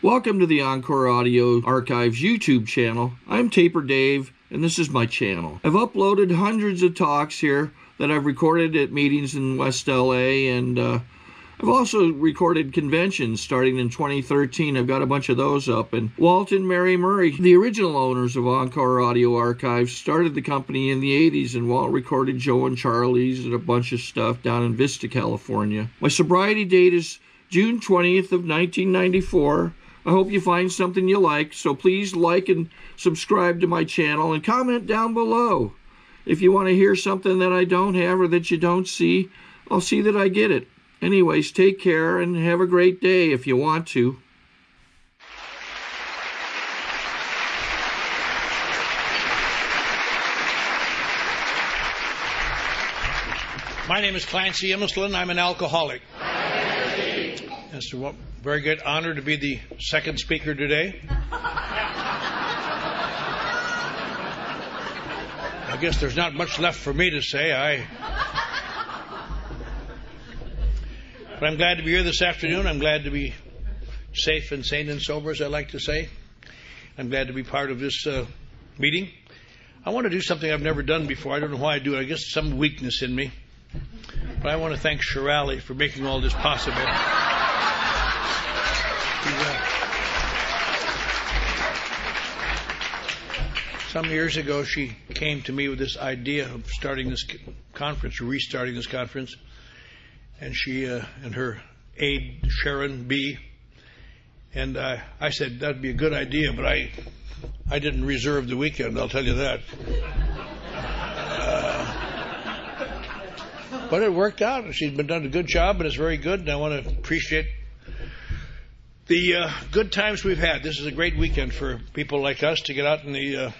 Welcome to the Encore Audio Archives YouTube channel. I'm Taper Dave, and this is my channel. I've uploaded hundreds of talks here that I've recorded at meetings in West LA, and I've also recorded conventions starting in 2013. I've got a bunch of those up. And Walt and Mary Murray, the original owners of Encore Audio Archives, started the company in the 80s, and Walt recorded Joe and Charlie's and a bunch of stuff down in Vista, California. My sobriety date is June 20th of 1994. I hope you find something you like, so please like and subscribe to my channel and comment down below. If you want to hear something that I don't have or that you don't see, I'll see that I get it. Anyways, take care and have a great day if you want to. My name is Clancy Imislund. I'm an alcoholic. It's a very good honor to be the second speaker today. I guess there's not much left for me to say. But I'm glad to be here this afternoon. I'm glad to be safe and sane and sober, as I like to say. I'm glad to be part of this meeting. I want to do something I've never done before. I don't know why I do it. I guess some weakness in me. But I want to thank Shirley for making all this possible. Some years ago, she came to me with this idea of starting this conference, restarting this conference. And she and her aide, Sharon B. And I said, that'd be a good idea, but I didn't reserve the weekend, I'll tell you that. But it worked out. She's been done a good job, and it's very good, and I want to appreciate the good times we've had. This is a great weekend for people like us to get out in the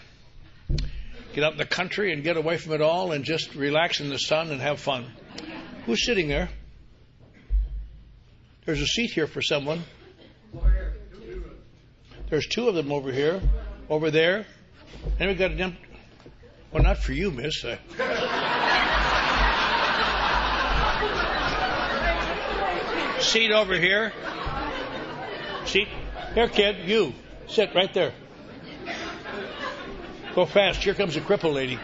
country and get away from it all and just relax in the sun and have fun. Who's sitting there? There's a seat here for someone. There's two of them over here, over there. And we've got an empty. Well, not for you, miss. Seat over here. Seat. Here, kid, you. Sit right there. Go fast. Here comes a cripple lady.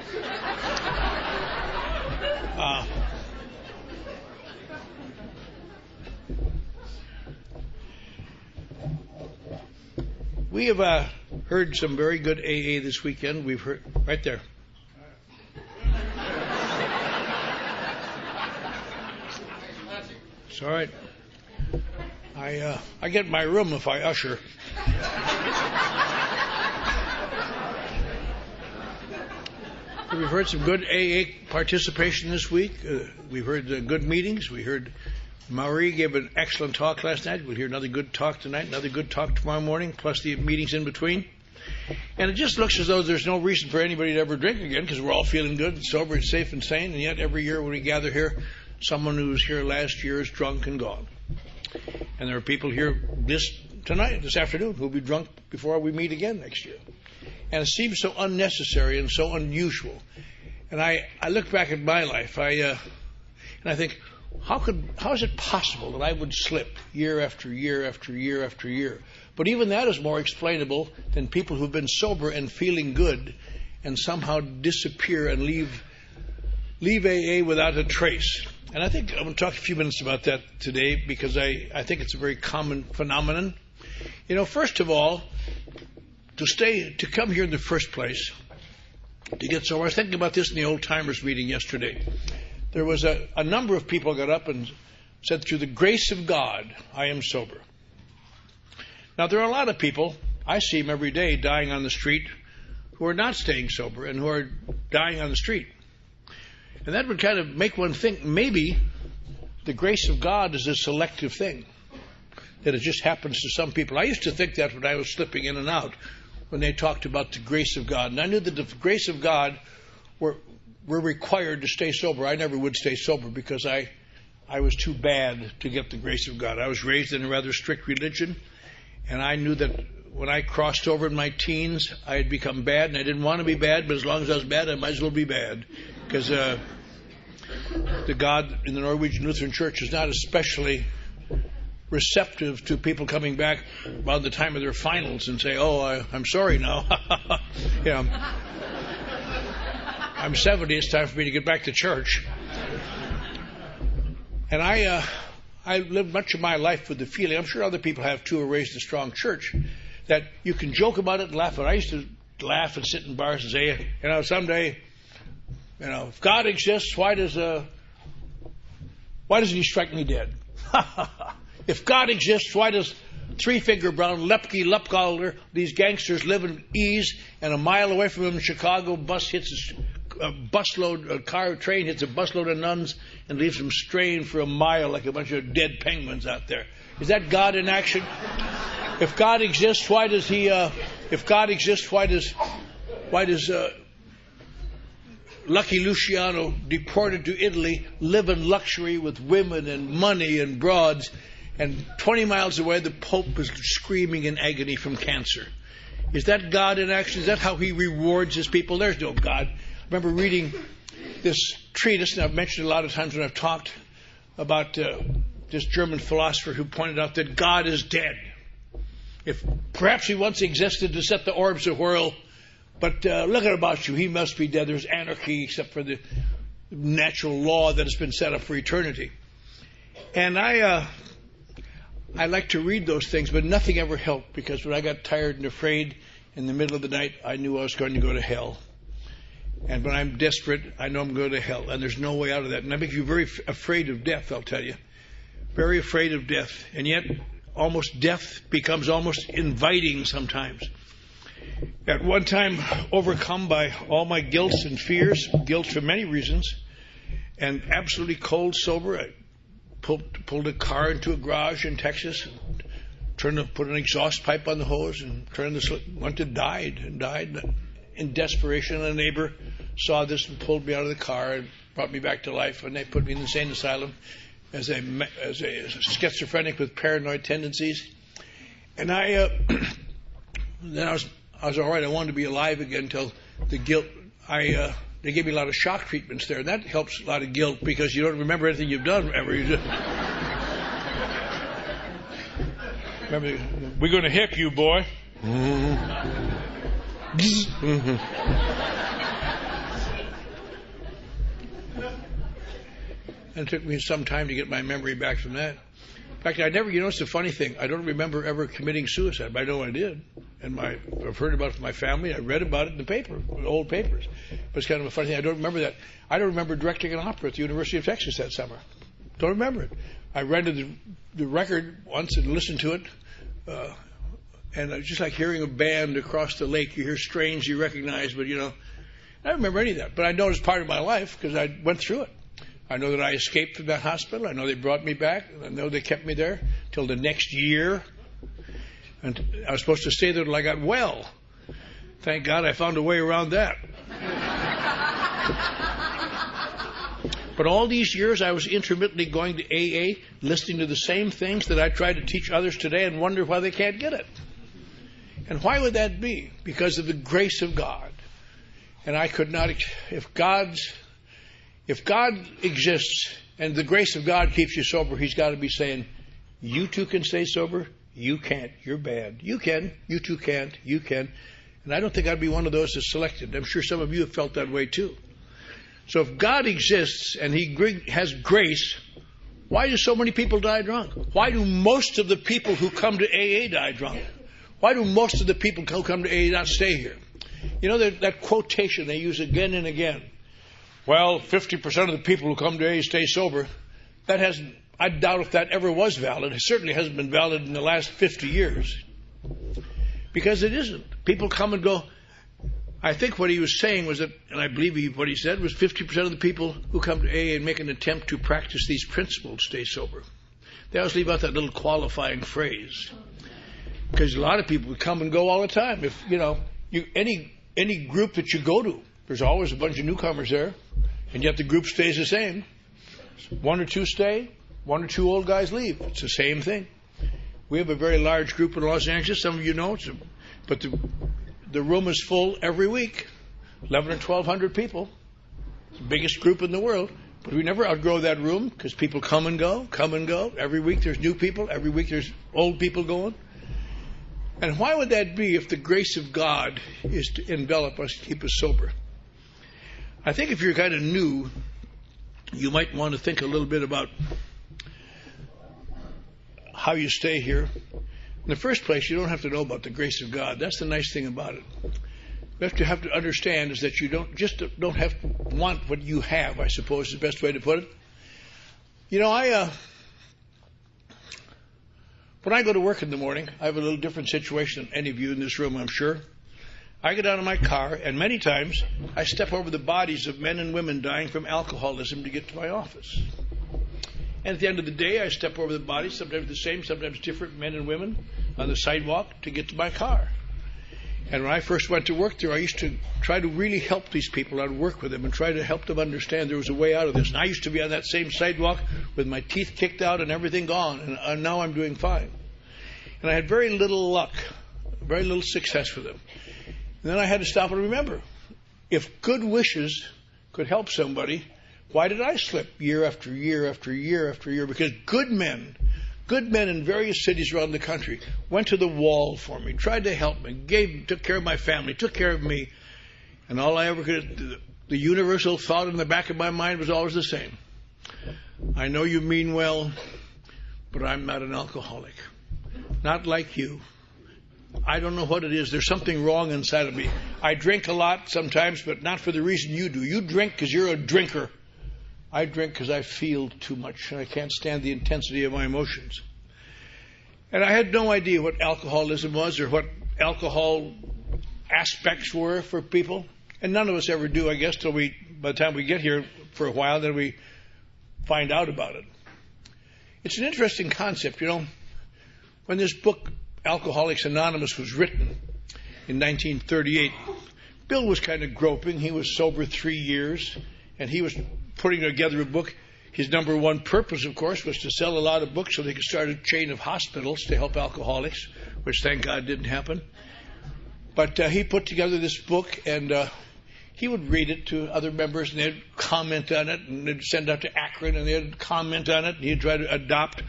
We have heard some very good AA this weekend. We've heard right there. It's all right. I get my room if I usher. We've heard some good AA participation this week. We've heard good meetings. We heard Marie gave an excellent talk last night. We'll hear another good talk tonight, another good talk tomorrow morning, plus the meetings in between. And it just looks as though there's no reason for anybody to ever drink again, because we're all feeling good and sober and safe and sane. And yet every year when we gather here, someone who was here last year is drunk and gone. And there are people here this afternoon, who will be drunk before we meet again next year. And it seems so unnecessary and so unusual. And I look back at my life, and I think, how is it possible that I would slip year after year after year after year? But even that is more explainable than people who've been sober and feeling good and somehow disappear and leave AA without a trace. And I think I'm going to talk a few minutes about that today, because I think it's a very common phenomenon. You know, first of all, to come here in the first place, to get sober. I was thinking about this in the old timers meeting yesterday. There was a number of people got up and said, through the grace of God, I am sober. Now, there are a lot of people, I see them every day, dying on the street, who are not staying sober and who are dying on the street. And that would kind of make one think maybe the grace of God is a selective thing, that it just happens to some people. I used to think that when I was slipping in and out, when they talked about the grace of God. And I knew that the grace of God were required to stay sober. I never would stay sober because I was too bad to get the grace of God. I was raised in a rather strict religion, and I knew that when I crossed over in my teens, I had become bad, and I didn't want to be bad, but as long as I was bad, I might as well be bad. Because the God in the Norwegian Lutheran Church is not especially receptive to people coming back about the time of their finals and say, "Oh, I'm sorry now." You know, I'm 70. It's time for me to get back to church. And I lived much of my life with the feeling, I'm sure other people have too, or raised a strong church, that you can joke about it and laugh at it. I used to laugh and sit in bars and say, someday, if God exists, why doesn't he strike me dead? If God exists, why does Three-Finger Brown, Lepke, Lupkalder, these gangsters live in ease, and a mile away from them in Chicago, train hits a busload of nuns and leaves them straying for a mile like a bunch of dead penguins out there? Is that God in action? If God exists, why does Lucky Luciano, deported to Italy, live in luxury with women and money and broads, and 20 miles away the Pope is screaming in agony from cancer? Is that God in action? Is that how he rewards his people? There's no God. I remember reading this treatise, and I've mentioned it a lot of times when I've talked about this German philosopher who pointed out that God is dead. If perhaps he once existed to set the orbs a whirl, but look at about you, he must be dead. There's anarchy except for the natural law that has been set up for eternity. And I like to read those things, but nothing ever helped, because when I got tired and afraid in the middle of the night, I knew I was going to go to hell. And when I'm desperate, I know I'm going to hell, and there's no way out of that. And that makes you very afraid of death, I'll tell you. Very afraid of death. And yet, death becomes almost inviting sometimes. At one time, overcome by all my guilts and fears, guilt for many reasons, and absolutely cold sober, I pulled a car into a garage in Texas, put an exhaust pipe on the hose, and died in desperation. And a neighbor saw this and pulled me out of the car and brought me back to life, and they put me in the insane asylum as a schizophrenic with paranoid tendencies. And then I was all right. I wanted to be alive again until the guilt. They gave me a lot of shock treatments there, and that helps a lot of guilt, because you don't remember anything you've done ever. You just remember, we're going to hip you, boy. And it took me some time to get my memory back from that. In fact, it's a funny thing. I don't remember ever committing suicide, but I know I did. And I've heard about it from my family. I read about it in the paper, in old papers. But it's kind of a funny thing. I don't remember that. I don't remember directing an opera at the University of Texas that summer. Don't remember it. I rented the record once and listened to it. And it's just like hearing a band across the lake. You hear strains you recognize, but I don't remember any of that. But I know it's part of my life because I went through it. I know that I escaped from that hospital. I know they brought me back. I know they kept me there till the next year. And I was supposed to stay there till I got well. Thank God I found a way around that. But all these years I was intermittently going to AA, listening to the same things that I try to teach others today, and wonder why they can't get it. And why would that be? Because of the grace of God. And I could not, if God exists and the grace of God keeps you sober, he's got to be saying, you too can stay sober. You can't. You're bad. You can. You too can't. You can. And I don't think I'd be one of those that's selected. I'm sure some of you have felt that way too. So if God exists and he has grace, why do so many people die drunk? Why do most of the people who come to AA die drunk? Why do most of the people who come to AA not stay here? That quotation they use again and again. Well, 50% of the people who come to AA stay sober. I doubt if that ever was valid. It certainly hasn't been valid in the last 50 years. Because it isn't. People come and go. I think what he was saying was that, and I believe what he said, was 50% of the people who come to AA and make an attempt to practice these principles stay sober. They always leave out that little qualifying phrase. Because a lot of people come and go all the time. If, any group that you go to, there's always a bunch of newcomers there, and yet the group stays the same. One or two stay, one or two old guys leave. It's the same thing. We have a very large group in Los Angeles. Some of you know it, but the room is full every week. 1,100 or 1,200 people. It's the biggest group in the world. But we never outgrow that room because people come and go, come and go. Every week there's new people. Every week there's old people going. And why would that be if the grace of God is to envelop us, keep us sober? I think if you're kind of new, you might want to think a little bit about how you stay here. In the first place, you don't have to know about the grace of God. That's the nice thing about it. What you have to understand is that you don't have to want what you have, I suppose is the best way to put it. You know, when I go to work in the morning, I have a little different situation than any of you in this room, I'm sure. I get out of my car, and many times I step over the bodies of men and women dying from alcoholism to get to my office. And at the end of the day, I step over the bodies, sometimes the same, sometimes different men and women on the sidewalk to get to my car. And when I first went to work there, I used to try to really help these people. I'd work with them and try to help them understand there was a way out of this. And I used to be on that same sidewalk with my teeth kicked out and everything gone. And now I'm doing fine. And I had very little luck, very little success with them. And then I had to stop and remember, if good wishes could help somebody, why did I slip year after year after year after year? Because good men in various cities around the country went to the wall for me, tried to help me, took care of my family, took care of me. And all I ever could, the universal thought in the back of my mind was always the same. I know you mean well, but I'm not an alcoholic. Not like you. I don't know what it is. There's something wrong inside of me. I drink a lot sometimes, but not for the reason you do. You drink because you're a drinker. I drink because I feel too much and I can't stand the intensity of my emotions. And I had no idea what alcoholism was or what alcohol aspects were for people. And none of us ever do, I guess, till by the time we get here for a while, then we find out about it. It's an interesting concept, you know. When this book, Alcoholics Anonymous, was written in 1938, Bill was kind of groping. He was sober 3 years, and he was putting together a book. His number one purpose, of course, was to sell a lot of books so they could start a chain of hospitals to help alcoholics, which, thank God, didn't happen. But he put together this book, and he would read it to other members, and they'd comment on it, and they'd send it out to Akron, and they'd comment on it, and he'd try to adopt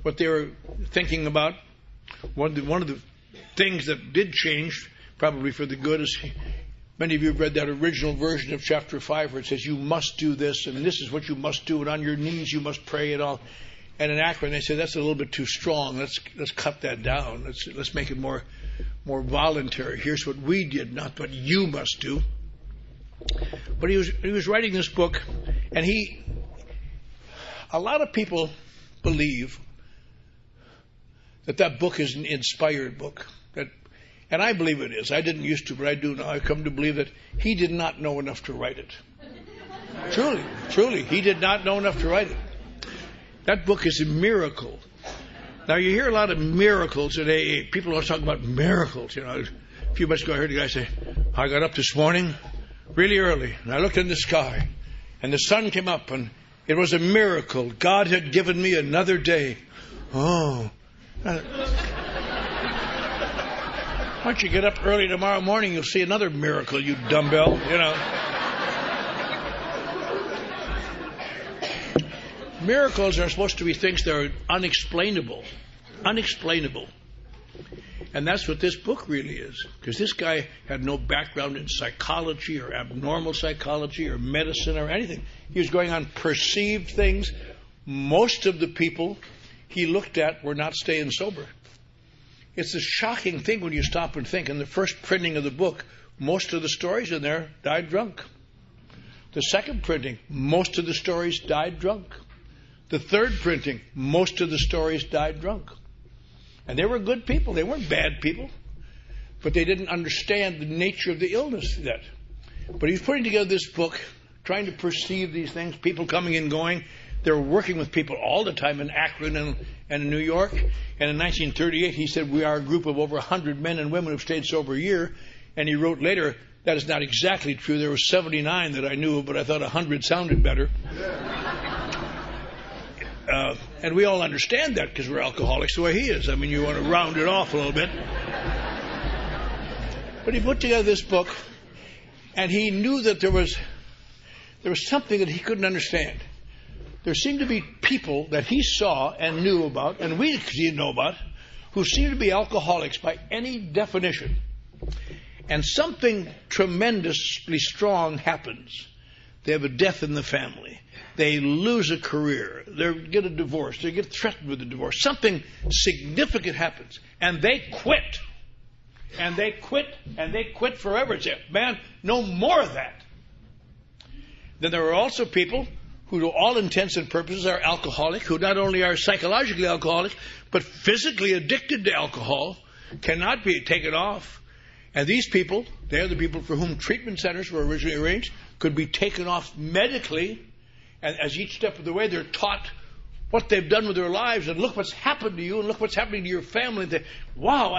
what they were thinking about. One of the things that did change, probably for the good, is many of you have read that original version of chapter 5 where it says you must do this and this is what you must do and on your knees you must pray and all. And in Akron they say that's a little bit too strong. Let's cut that down. Let's make it more voluntary. Here's what we did, not what you must do. But he was writing this book, and a lot of people believe that book is an inspired book. And I believe it is. I didn't used to, but I do now. I've come to believe that he did not know enough to write it. Truly, he did not know enough to write it. That book is a miracle. Now, you hear a lot of miracles in AA. People always talk about miracles. You know, a few months ago I heard a guy say, I got up this morning really early, and I looked in the sky, and the sun came up, and it was a miracle. God had given me another day. Oh. Why don't you get up early tomorrow morning, you'll see another miracle, you dumbbell, you know. Miracles are supposed to be things that are unexplainable. And that's what this book really is. Because this guy had no background in psychology or abnormal psychology or medicine or anything. He was going on perceived things. Most of the people he looked at were not staying sober. It's a shocking thing when you stop and think. In the first printing of the book, most of the stories in there died drunk. The second printing, most of the stories died drunk. The third printing, most of the stories died drunk. And they were good people. They weren't bad people. But they didn't understand the nature of the illness yet. But he's putting together this book, trying to perceive these things, people coming and going. They were working with people all the time in Akron and in New York. And in 1938, he said, we are a group of over 100 men and women who've stayed sober a year. And he wrote later, that is not exactly true. There were 79 that I knew of, but I thought 100 sounded better. And we all understand that because we're alcoholics the way he is. I mean, you want to round it off a little bit. But he put together this book, and he knew that there was something that he couldn't understand. there seemed to be people that he saw and knew about, and we didn't know about, who seemed to be alcoholics by any definition. And something tremendously strong happens. They have a death in the family. They lose a career. They get a divorce. They get threatened with a divorce. Something significant happens. And they quit. And they quit. And they quit forever. And say, man, no more of that. Then there are also people who, to all intents and purposes, are alcoholic, who not only are psychologically alcoholic, but physically addicted to alcohol, cannot be taken off. And these people, they are the people for whom treatment centers were originally arranged, could be taken off medically. And as each step of the way, they're taught what they've done with their lives, and look what's happened to you, and look what's happening to your family. And they, wow,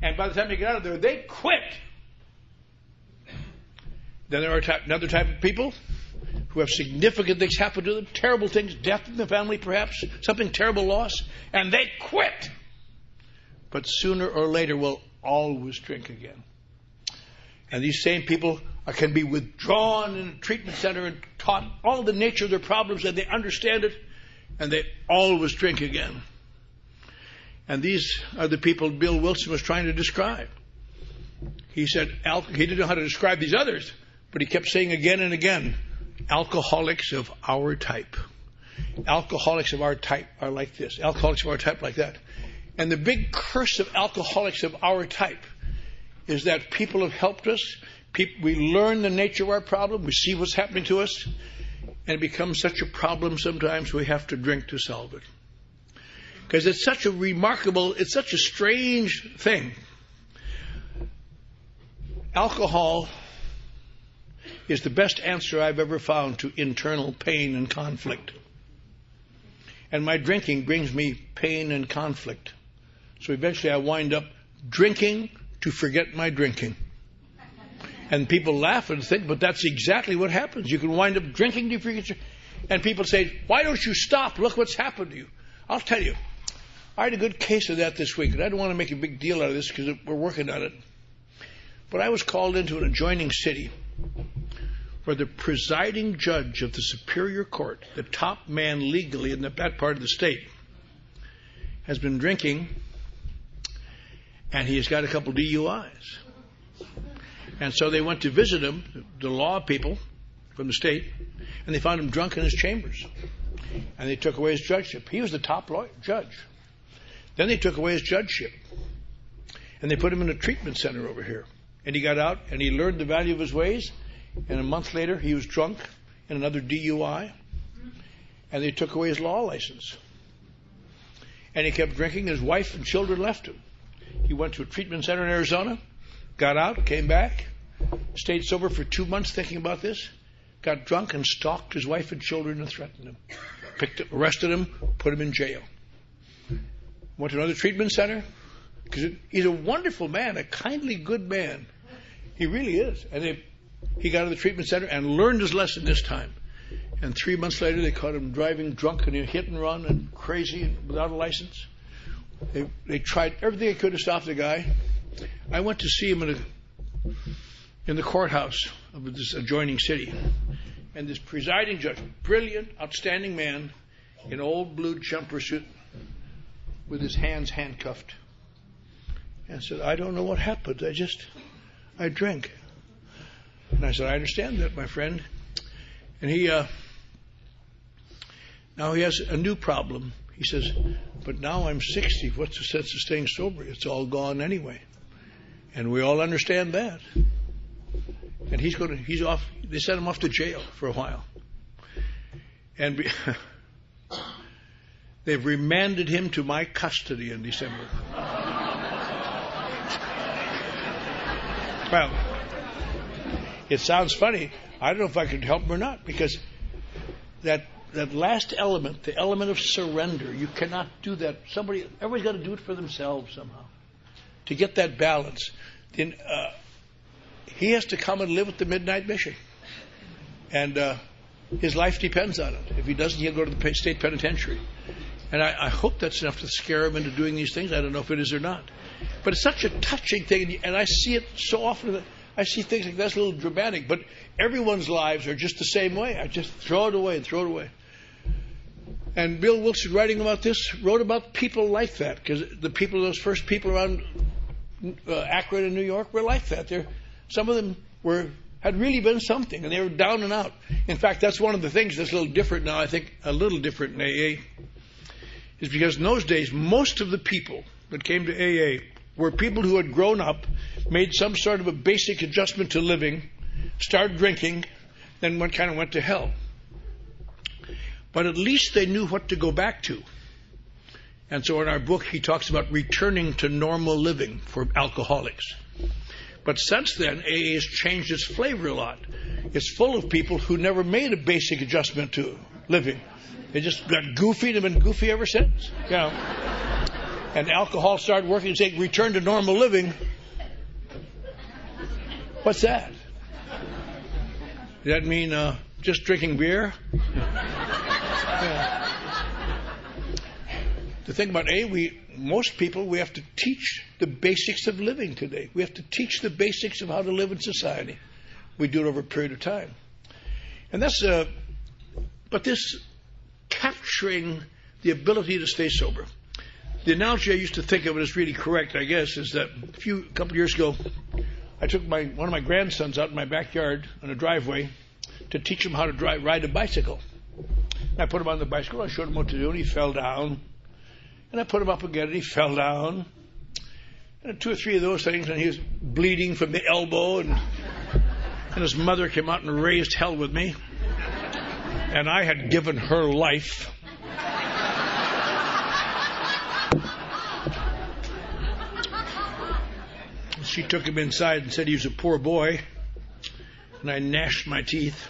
and by the time they get out of there, they quit. Then there are another type of people who have significant things happen to them, terrible things, death in the family perhaps, something terrible loss, and they quit. But sooner or later will always drink again. And these same people can be withdrawn in a treatment center and taught all the nature of their problems, and they understand it, and they always drink again. And these are the people Bill Wilson was trying to describe. He said he didn't know how to describe these others, but he kept saying again and again, alcoholics of our type. Alcoholics of our type are like this. Alcoholics of our type like that. And the big curse of alcoholics of our type is that people have helped us. We learn the nature of our problem. We see what's happening to us. And it becomes such a problem sometimes we have to drink to solve it. Because it's such a strange thing. Alcohol is the best answer I've ever found to internal pain and conflict. And my drinking brings me pain and conflict. So eventually I wind up drinking to forget my drinking. And people laugh and think, but that's exactly what happens. You can wind up drinking to forget your... And people say, why don't you stop? Look what's happened to you. I'll tell you, I had a good case of that this week, and I don't want to make a big deal out of this because we're working on it. But I was called into an adjoining city where the presiding judge of the Superior Court, the top man legally in that part of the state, has been drinking, and he has got a couple DUIs. And so they went to visit him, the law people from the state, and they found him drunk in his chambers. And they took away his judgeship. He was the top judge. Then they took away his judgeship. And they put him in a treatment center over here. And he got out, and he learned the value of his ways. And a month later, he was drunk in another DUI. And they took away his law license. And he kept drinking. His wife and children left him. He went to a treatment center in Arizona, got out, came back, stayed sober for 2 months thinking about this, got drunk and stalked his wife and children and threatened them. Arrested him, put him in jail. Went to another treatment center, because he's a wonderful man, a kindly, good man. He really is. And he got out of the treatment center and learned his lesson this time. And 3 months later, they caught him driving drunk and hit and run and crazy and without a license. They tried everything they could to stop the guy. I went to see him in the courthouse of this adjoining city. And this presiding judge, brilliant, outstanding man, in old blue jumper suit with his hands handcuffed. And said, I don't know what happened. I drank. And I said, I understand that, my friend. And now he has a new problem. He says, but now I'm 60. What's the sense of staying sober? It's all gone anyway. And we all understand that. And he's off. They sent him off to jail for a while. And they've remanded him to my custody in December. Well, it sounds funny. I don't know if I could help him or not, because that last element, the element of surrender, you cannot do that. Everybody's got to do it for themselves somehow. To get that balance, then he has to come and live at the Midnight Mission. And his life depends on it. If he doesn't, he'll go to the state penitentiary. And I hope that's enough to scare him into doing these things. I don't know if it is or not. But it's such a touching thing, and I see it so often that I see things like that's a little dramatic, but everyone's lives are just the same way. I just throw it away and throw it away. And Bill Wilson, writing about this, wrote about people like that, because the people, those first people around Akron and New York were like that. Some of them had really been something, and they were down and out. In fact, that's one of the things that's a little different now, I think, a little different in AA, is because in those days, most of the people that came to AA were people who had grown up, made some sort of a basic adjustment to living, started drinking, then went to hell. But at least they knew what to go back to. And so in our book, he talks about returning to normal living for alcoholics. But since then, AA has changed its flavor a lot. It's full of people who never made a basic adjustment to living. They just got goofy and have been goofy ever since. You know. And alcohol started working and saying, return to normal living. What's that? Does that mean just drinking beer? Yeah. The thing about most people, we have to teach the basics of living today. We have to teach the basics of how to live in society. We do it over a period of time. And but this capturing the ability to stay sober. The analogy I used to think of, and it's really correct, I guess, is that a couple of years ago, I took one of my grandsons out in my backyard on a driveway to teach him how to ride a bicycle. And I put him on the bicycle, I showed him what to do, and he fell down. And I put him up again, and he fell down. And 2 or 3 of those things, and he was bleeding from the elbow, and his mother came out and raised hell with me. And I had given her life. She took him inside and said he was a poor boy. And I gnashed my teeth.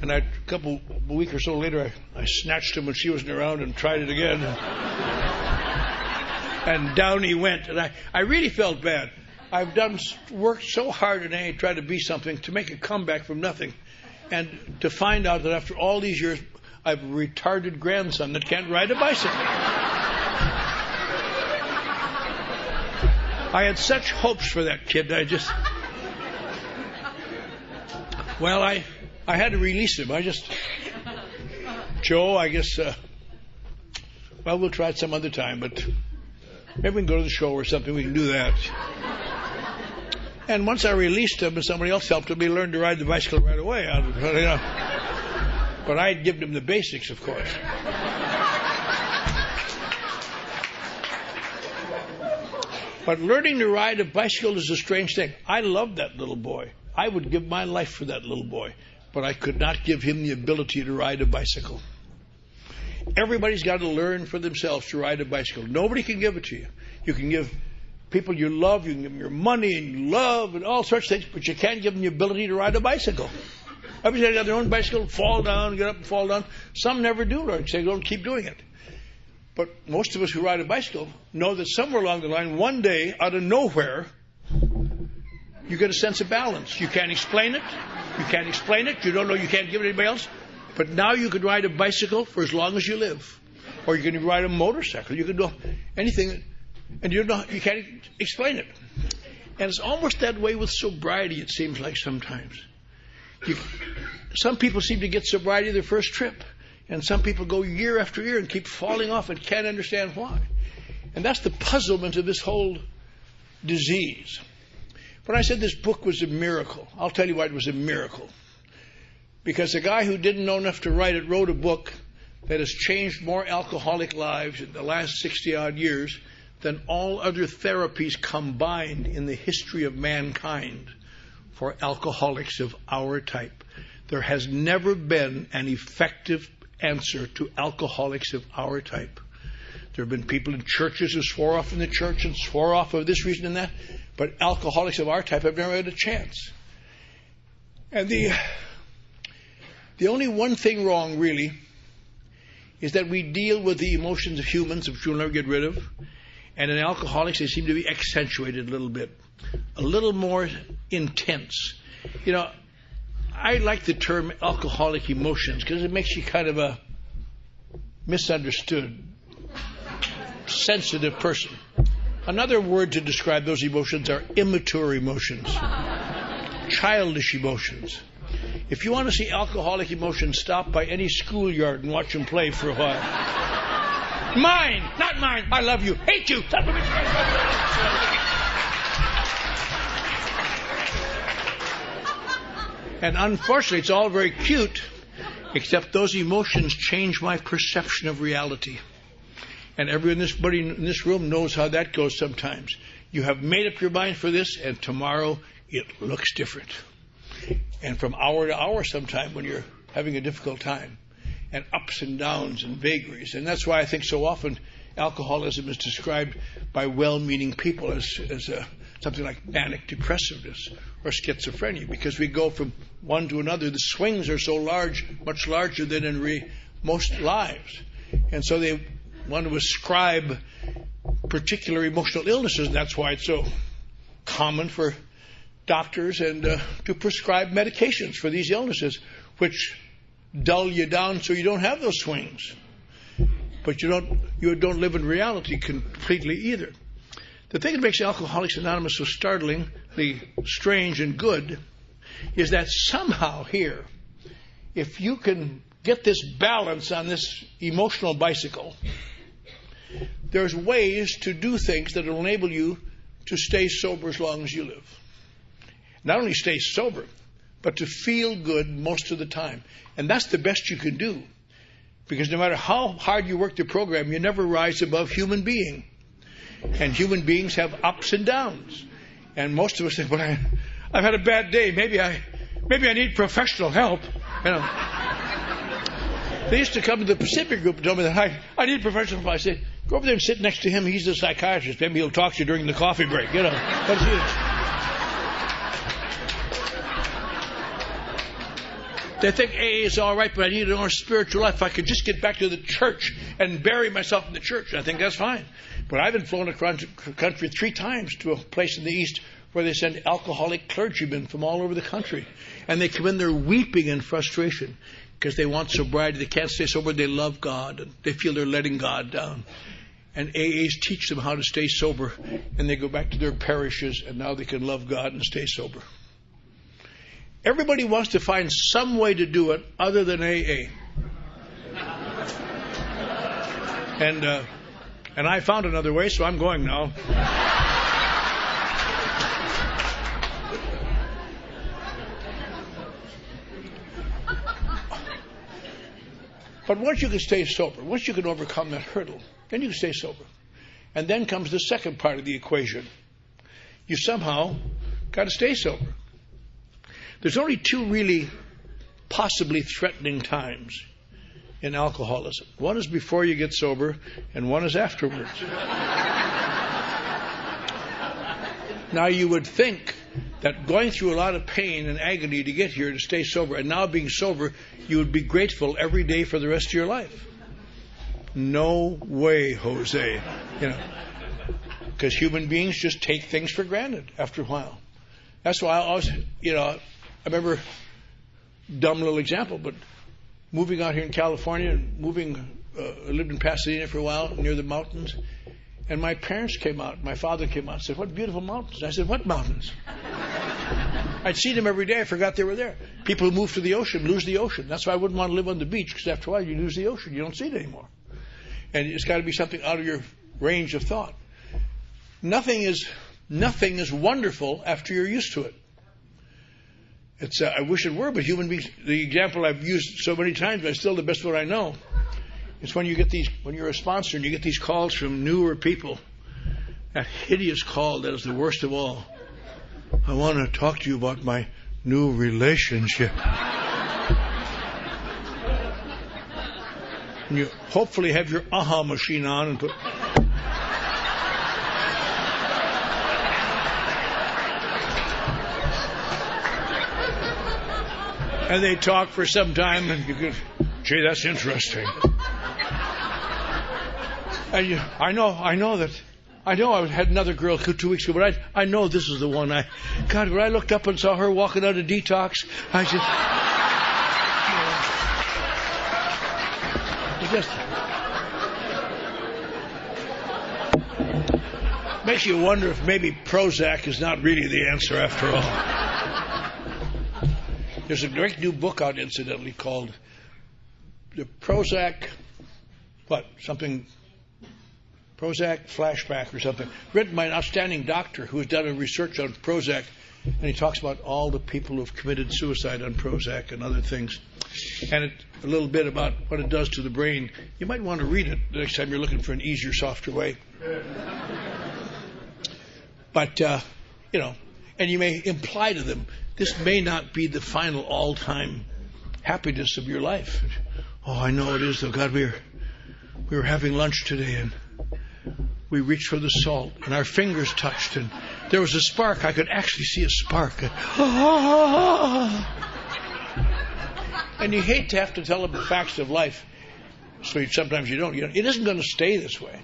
And a week or so later, I snatched him when she wasn't around and tried it again. And down he went. And I really felt bad. I've worked so hard in AA to try to be something, to make a comeback from nothing. And to find out that after all these years, I have a retarded grandson that can't ride a bicycle. I had such hopes for that kid. I had to release him. Joe, I guess, we'll try it some other time, but maybe we can go to the show or something. We can do that. And once I released him and somebody else helped him, he learned to ride the bicycle right away. But I had given him the basics, of course. But learning to ride a bicycle is a strange thing. I loved that little boy. I would give my life for that little boy. But I could not give him the ability to ride a bicycle. Everybody's got to learn for themselves to ride a bicycle. Nobody can give it to you. You can give people you love, you can give them your money and love and all sorts of things, but you can't give them the ability to ride a bicycle. Everybody's got their own bicycle, fall down, get up and fall down. Some never do learn, so they don't keep doing it. But most of us who ride a bicycle know that somewhere along the line, one day, out of nowhere, you get a sense of balance. You can't explain it. You don't know, you can't give it to anybody else. But now you could ride a bicycle for as long as you live. Or you can ride a motorcycle. You can do anything. And you can't explain it. And it's almost that way with sobriety, it seems like sometimes. Some people seem to get sobriety their first trip. And some people go year after year and keep falling off and can't understand why. And that's the puzzlement of this whole disease. When I said this book was a miracle, I'll tell you why it was a miracle. Because a guy who didn't know enough to write it wrote a book that has changed more alcoholic lives in the last 60-odd years than all other therapies combined in the history of mankind for alcoholics of our type. There has never been an effective answer to alcoholics of our type. There have been people in churches who swore off in the church and swore off of this reason and that, but alcoholics of our type have never had a chance. And the only one thing wrong, really, is that we deal with the emotions of humans, which we'll never get rid of, and in alcoholics they seem to be accentuated a little bit, a little more intense. You know, I like the term alcoholic emotions because it makes you kind of a misunderstood, sensitive person. Another word to describe those emotions are immature emotions, childish emotions. If you want to see alcoholic emotions, stop by any schoolyard and watch them play for a while. Mine, not mine. I love you. Hate you. And unfortunately, it's all very cute, except those emotions change my perception of reality. And everybody in this room knows how that goes sometimes. You have made up your mind for this, and tomorrow it looks different. And from hour to hour sometime when you're having a difficult time. And ups and downs and vagaries. And that's why I think so often alcoholism is described by well-meaning people as something like manic depressiveness or schizophrenia, because we go from one to another. The swings are so large, much larger than in most lives. And so they want to ascribe particular emotional illnesses, and that's why it's so common for doctors and to prescribe medications for these illnesses, which dull you down so you don't have those swings. But you don't live in reality completely either. The thing that makes Alcoholics Anonymous so startlingly strange and good is that somehow here, if you can get this balance on this emotional bicycle, there's ways to do things that will enable you to stay sober as long as you live. Not only stay sober, but to feel good most of the time. And that's the best you can do. Because no matter how hard you work the program, you never rise above human being. And human beings have ups and downs. And most of us think, well, I've had a bad day. Maybe I need professional help. You know. They used to come to the Pacific group and tell me that I need professional help. I say, go over there and sit next to him. He's a psychiatrist. Maybe he'll talk to you during the coffee break. You know. That's it. They think AA is all right, but I need a more spiritual life. If I could just get back to the church and bury myself in the church, I think that's fine. But I've been flown across the country 3 times to a place in the East where they send alcoholic clergymen from all over the country. And they come in there weeping in frustration because they want sobriety. They can't stay sober. They love God. And they feel they're letting God down. And AAs teach them how to stay sober. And they go back to their parishes, and now they can love God and stay sober. Everybody wants to find some way to do it other than AA. And I found another way, so I'm going now. But once you can stay sober, once you can overcome that hurdle, then you can stay sober. And then comes the second part of the equation. You somehow got to stay sober. There's only 2 really possibly threatening times in alcoholism. One is before you get sober, and one is afterwards. Now, you would think that going through a lot of pain and agony to get here to stay sober, and now being sober, you would be grateful every day for the rest of your life. No way, Jose. You know, because human beings just take things for granted after a while. That's why I always, I remember, dumb little example, but moving out here in California and I lived in Pasadena for a while near the mountains, and my parents came out, my father came out and said, "What beautiful mountains." I said, "What mountains?" I'd see them every day, I forgot they were there. People who move to the ocean lose the ocean. That's why I wouldn't want to live on the beach, because after a while you lose the ocean, you don't see it anymore. And it's got to be something out of your range of thought. Nothing is wonderful after you're used to it. I wish it were, but human beings, the example I've used so many times, but it's still the best one I know. It's when you're a sponsor and you get these calls from newer people. That hideous call that is the worst of all. "I want to talk to you about my new relationship." And you hopefully have your aha machine on and put... And they talk for some time, and you go, "Gee, that's interesting." And I know I had another girl 2 weeks ago, but I know this is the one. God, when I looked up and saw her walking out of detox, I just Makes you wonder if maybe Prozac is not really the answer after all. There's a great new book out, incidentally, called the Prozac, Prozac Flashback or something, written by an outstanding doctor who has done a research on Prozac, and he talks about all the people who have committed suicide on Prozac and other things, and a little bit about what it does to the brain. You might want to read it the next time you're looking for an easier, softer way. But, and you may imply to them, this may not be the final all-time happiness of your life. Oh, I know it is, though. God, we were having lunch today, and we reached for the salt, and our fingers touched, and there was a spark. I could actually see a spark. And you hate to have to tell them the facts of life, so sometimes you don't. It isn't going to stay this way.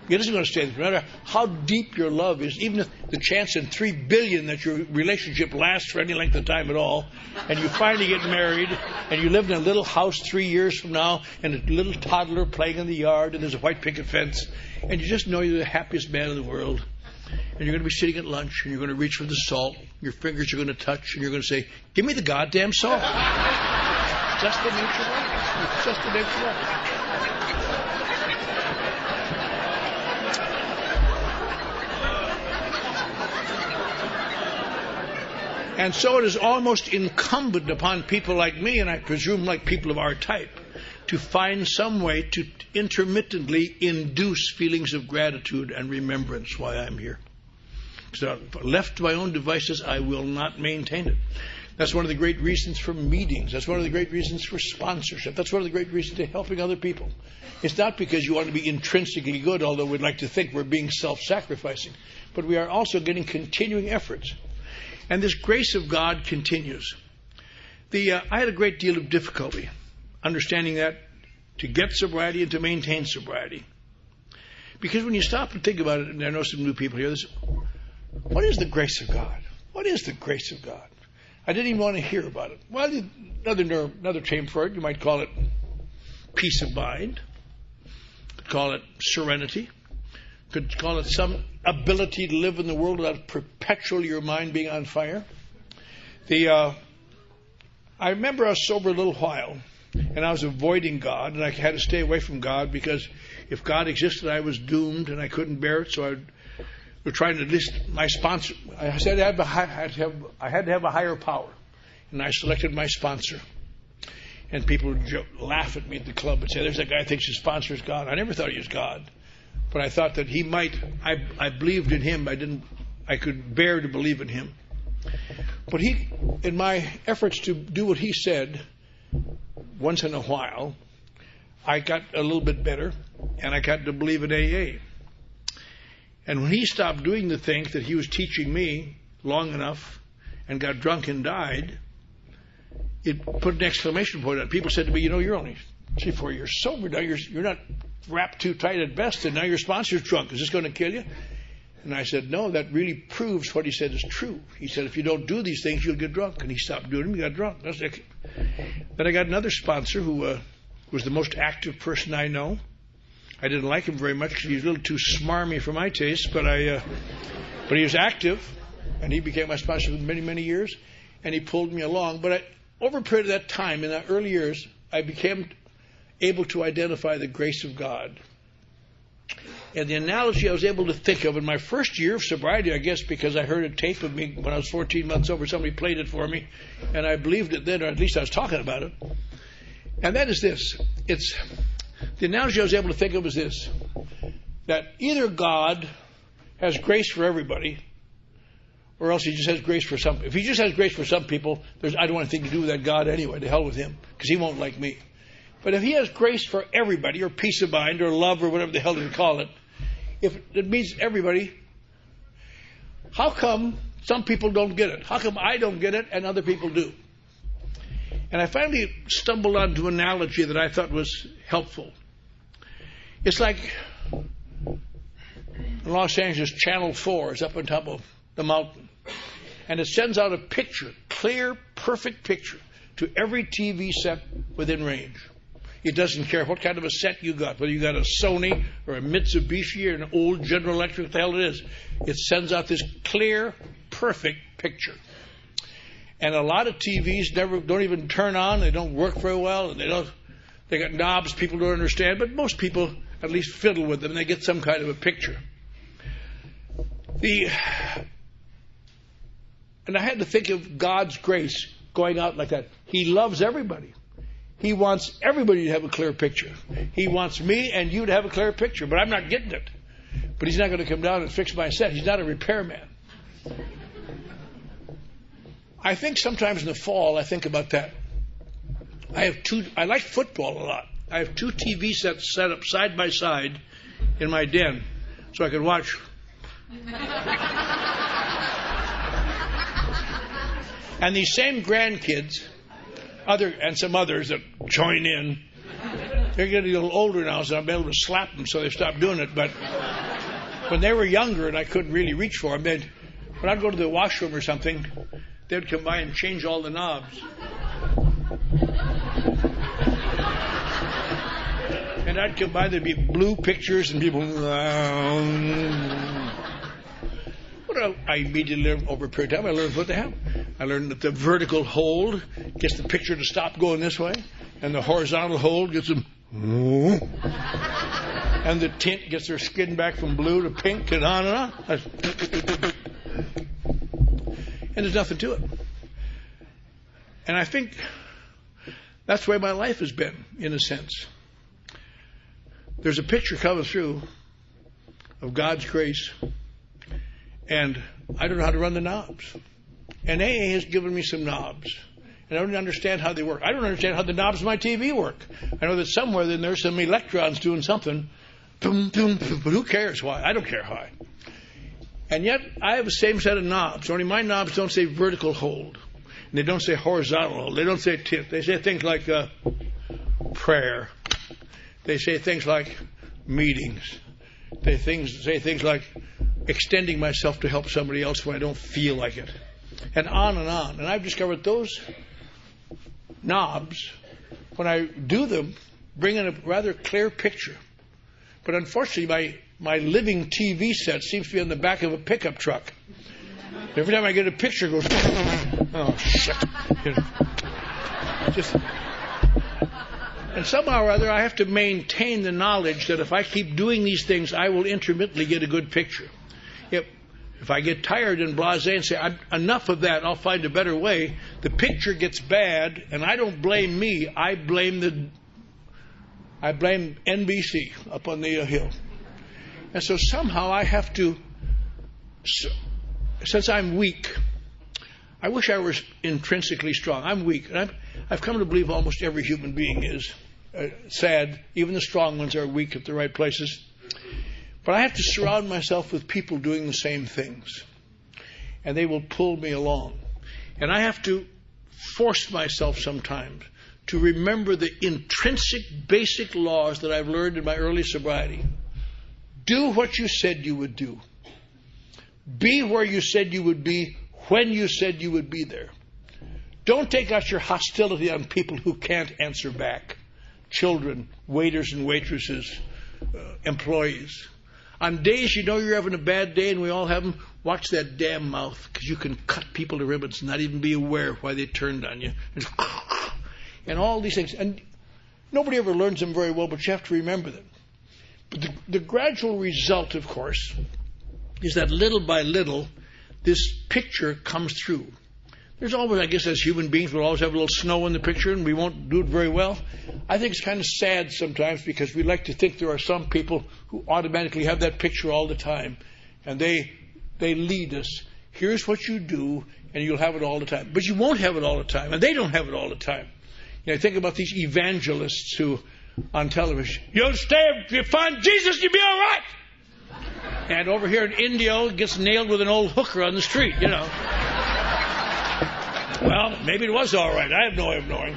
It isn't going to stay this way. No matter how deep your love is, even if the chance in 3 billion that your relationship lasts for any length of time at all, and you finally get married, and you live in a little house 3 years from now, and a little toddler playing in the yard, and there's a white picket fence, and you just know you're the happiest man in the world, and you're going to be sitting at lunch, and you're going to reach for the salt, your fingers are going to touch, and you're going to say, give me the goddamn salt. It's just the nature of life. It's just the nature of life. And so it is almost incumbent upon people like me, and I presume like people of our type, to find some way to intermittently induce feelings of gratitude and remembrance why I'm here. So left to my own devices, I will not maintain it. That's one of the great reasons for meetings. That's one of the great reasons for sponsorship. That's one of the great reasons for helping other people. It's not because you want to be intrinsically good, although we'd like to think we're being self-sacrificing, but we are also getting continuing efforts. And this grace of God continues. I had a great deal of difficulty understanding that to get sobriety and to maintain sobriety. Because when you stop and think about it, and I know some new people here, what is the grace of God? What is the grace of God? I didn't even want to hear about it. Well, another term for it, you might call it peace of mind. Could call it serenity. Could call it some ability to live in the world without perpetually your mind being on fire. I remember I was sober a little while, and I was avoiding God, and I had to stay away from God because if God existed, I was doomed, and I couldn't bear it. So I was trying to enlist my sponsor. I said I had to have a higher power, and I selected my sponsor. And people would laugh at me at the club and say, "There's that guy who thinks his sponsor is God." I never thought he was God. But I thought that he might, I believed in him. I could bear to believe in him. But in my efforts to do what he said, once in a while, I got a little bit better, and I got to believe in AA. And when he stopped doing the things that he was teaching me long enough and got drunk and died, it put an exclamation point on it. People said to me, you're only 3-4 years sober now. You're not wrapped too tight at best, and now your sponsor's drunk. Is this going to kill you? And I said, no, that really proves what he said is true. He said, if you don't do these things, you'll get drunk. And he stopped doing them, he got drunk. Then I got another sponsor who was the most active person I know. I didn't like him very much because he was a little too smarmy for my taste, but he was active, and he became my sponsor for many, many years, and he pulled me along. But over a period of that time, in the early years, I became able to identify the grace of God. And the analogy I was able to think of in my first year of sobriety, I guess because I heard a tape of me when I was 14 months sober, somebody played it for me, and I believed it then, or at least I was talking about it. And that is this. The analogy I was able to think of is this, that either God has grace for everybody, or else he just has grace for some. If he just has grace for some people, I don't want anything to do with that God anyway. To hell with him, because he won't like me. But if he has grace for everybody, or peace of mind, or love, or whatever the hell you call it, if it means everybody, how come some people don't get it? How come I don't get it and other people do? And I finally stumbled onto an analogy that I thought was helpful. It's like in Los Angeles, Channel 4 is up on top of the mountain, and it sends out a picture, clear, perfect picture, to every TV set within range. It doesn't care what kind of a set you got, whether you got a Sony or a Mitsubishi or an old General Electric, what the hell it is. It sends out this clear, perfect picture. And a lot of TVs don't even turn on. They don't work very well. And they got knobs people don't understand. But most people at least fiddle with them. And they get some kind of a picture. And I had to think of God's grace going out like that. He loves everybody. He wants everybody to have a clear picture. He wants me and you to have a clear picture. But I'm not getting it. But He's not going to come down and fix my set. He's not a repairman. I think sometimes in the fall, I think about that. I like football a lot. I have 2 TV sets set up side by side in my den so I can watch. And these same grandkids, and some others that join in, they're getting a little older now, so I'm able to slap them so they stop doing it. But when they were younger and I couldn't really reach for them, when I'd go to the washroom or something, they'd come by and change all the knobs. And I'd come by, there'd be blue pictures and people. I immediately learned over a period of time, I learned what the hell. I learned that the vertical hold gets the picture to stop going this way, and the horizontal hold gets them. And the tint gets their skin back from blue to pink and on and on. And there's nothing to it. And I think that's the way my life has been, in a sense. There's a picture coming through of God's grace, and I don't know how to run the knobs. And AA has given me some knobs, and I don't understand how they work. I don't understand how the knobs of my TV work. I know that somewhere then there's some electrons doing something, boom, boom, boom, but who cares why? I don't care why. And yet I have the same set of knobs, only my knobs don't say vertical hold, and they don't say horizontal hold, they don't say tint. They say things like prayer. They say things like meetings. They say things like extending myself to help somebody else when I don't feel like it. And on and on. And I've discovered those knobs, when I do them, bring in a rather clear picture. But unfortunately, my living TV set seems to be on the back of a pickup truck. Every time I get a picture, it goes, oh, shit. And somehow or other, I have to maintain the knowledge that if I keep doing these things, I will intermittently get a good picture. If I get tired and blasé and say, enough of that, I'll find a better way, the picture gets bad, and I don't blame me. I blame NBC up on the hill. And so somehow I have to, since I'm weak, I wish I was intrinsically strong. I'm weak. And I've come to believe almost every human being is sad. Even the strong ones are weak at the right places. But I have to surround myself with people doing the same things. And they will pull me along. And I have to force myself sometimes to remember the intrinsic basic laws that I've learned in my early sobriety. Do what you said you would do. Be where you said you would be when you said you would be there. Don't take out your hostility on people who can't answer back. Children, waiters and waitresses, employees. On days you know you're having a bad day, and we all have them, watch that damn mouth, because you can cut people to ribbons and not even be aware why they turned on you. And all these things. And nobody ever learns them very well, but you have to remember them. But the gradual result, of course, is that little by little, this picture comes through. There's always, I guess, as human beings, we'll always have a little snow in the picture, and we won't do it very well. I think it's kind of sad sometimes, because we like to think there are some people who automatically have that picture all the time, and they lead us. Here's what you do, and you'll have it all the time. But you won't have it all the time, and they don't have it all the time. You know, think about these evangelists who, on television, you'll stay, if you find Jesus, you'll be all right. And over here in India, gets nailed with an old hooker on the street, you know. Well, maybe it was all right. I have no way of knowing.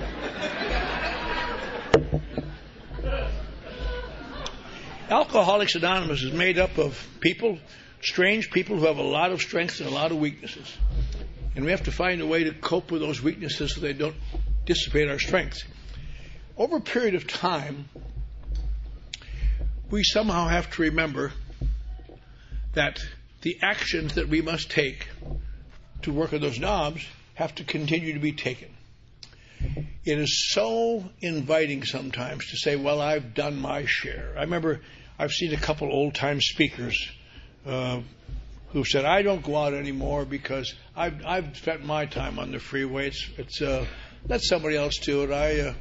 Alcoholics Anonymous is made up of people, strange people who have a lot of strengths and a lot of weaknesses. And we have to find a way to cope with those weaknesses so they don't dissipate our strengths. over a period of time, we somehow have to remember that the actions that we must take to work on those knobs have to continue to be taken. It is so inviting sometimes to say, well, I've done my share. I remember I've seen a couple old-time speakers who said, I don't go out anymore because I've spent my time on the freeway. It's let somebody else do it. I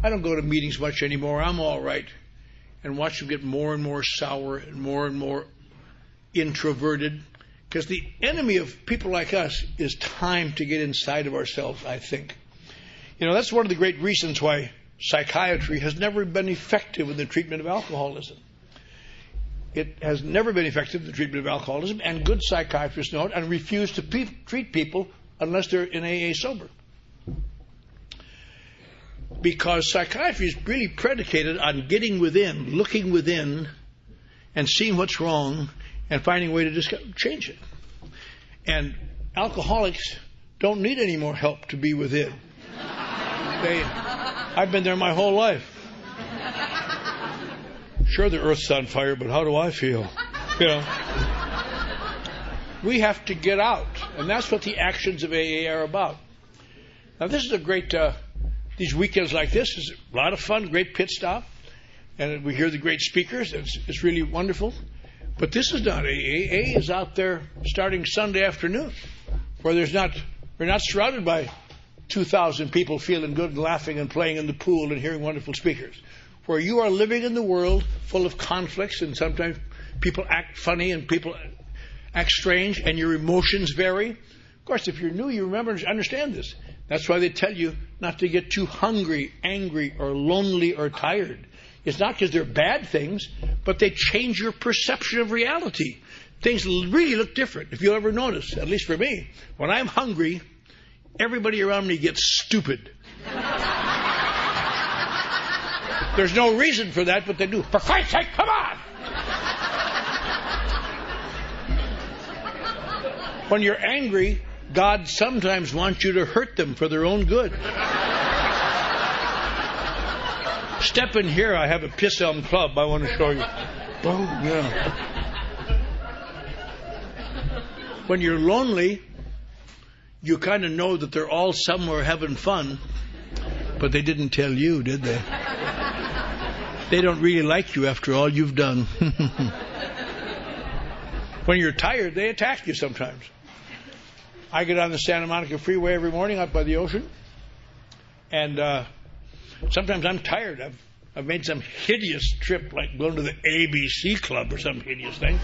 don't go to meetings much anymore. I'm all right. And watch them get more and more sour and more introverted. Because the enemy of people like us is time to get inside of ourselves, I think. You know, that's one of the great reasons why psychiatry has never been effective in the treatment of alcoholism. It has never been effective in the treatment of alcoholism, and good psychiatrists know it and refuse to treat people unless they're in AA sober. Because psychiatry is really predicated on getting within, looking within, and seeing what's wrong, and finding a way to change it. And alcoholics don't need any more help to be within. I've been there my whole life. Sure, the earth's on fire, but how do I feel? You know. We have to get out, and that's what the actions of AA are about. Now, this is a great, these weekends like this is a lot of fun, great pit stop, and we hear the great speakers. It's really wonderful. But this is not AA. AA is out there starting Sunday afternoon, where we're not surrounded by 2,000 people feeling good and laughing and playing in the pool and hearing wonderful speakers. Where you are living in the world full of conflicts, and sometimes people act funny and people act strange and your emotions vary. Of course, if you're new, you understand this. That's why they tell you not to get too hungry, angry, or lonely, or tired. It's not because they're bad things, but they change your perception of reality. Things really look different. If you ever notice, at least for me, when I'm hungry, everybody around me gets stupid. There's no reason for that, but they do. For Christ's sake, come on! When you're angry, God sometimes wants you to hurt them for their own good. Step in here, I have a Piss Elm Club I want to show you. Oh, yeah. When you're lonely, you kind of know that they're all somewhere having fun, but they didn't tell you, did they? They don't really like you after all you've done. When you're tired, they attack you sometimes. I get on the Santa Monica Freeway every morning out by the ocean, and sometimes I'm tired. I've made some hideous trip, like going to the ABC Club or some hideous thing.